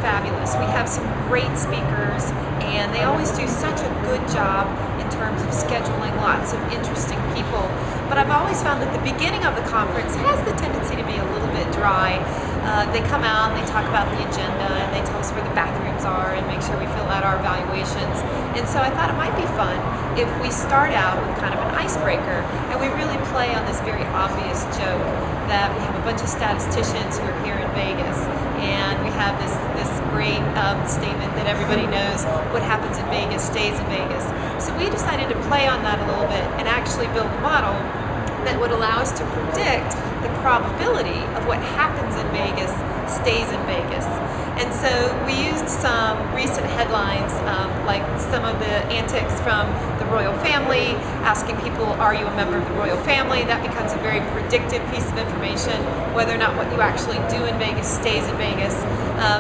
fabulous. We have some great speakers, and they always do such a good job in terms of scheduling lots of interesting people. But I've always found that the beginning of the conference has the tendency to be a little bit dry. They come out and they talk about the agenda, and they tell us where the bathrooms are and make sure we fill out our evaluations. And so I thought it might be fun if we start out with kind of an icebreaker, and we really play on this very obvious joke that we have a bunch of statisticians who are here in Vegas, and we have this great statement that everybody knows, what happens in Vegas stays in Vegas. So we decided to play on that a little bit and actually build a model that would allow us to predict the probability of what happens in Vegas stays in Vegas. And so we used some recent headlines, like some of the antics from the royal family, asking people, are you a member of the royal family? That becomes a very predictive piece of information, whether or not what you actually do in Vegas stays in Vegas.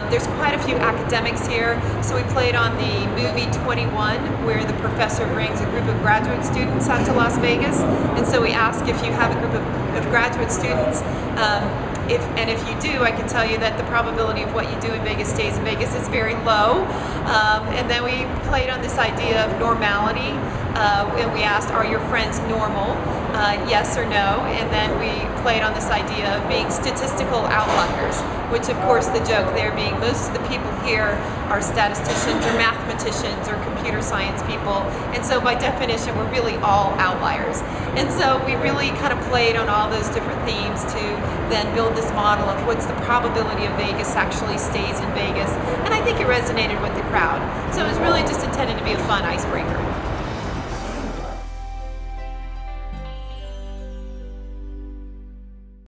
There's quite a few academics here, so we played on the movie 21, where the professor brings a group of graduate students out to Las Vegas. And so we ask if you have a group of graduate students, if you do, I can tell you that the probability of what you do in Vegas stays in Vegas is very low. And then we played on this idea of normality, and we asked, are your friends normal? Yes or no? And then we played on this idea of being statistical outliers, which of course the joke there being most of the people here are statisticians or mathematicians or computer science people, and so by definition we're really all outliers. And so we really kind of played on all those different themes to then build this model of what's the probability of Vegas actually stays in Vegas, and I think it resonated with the crowd. So it was really just intended to be a fun icebreaker.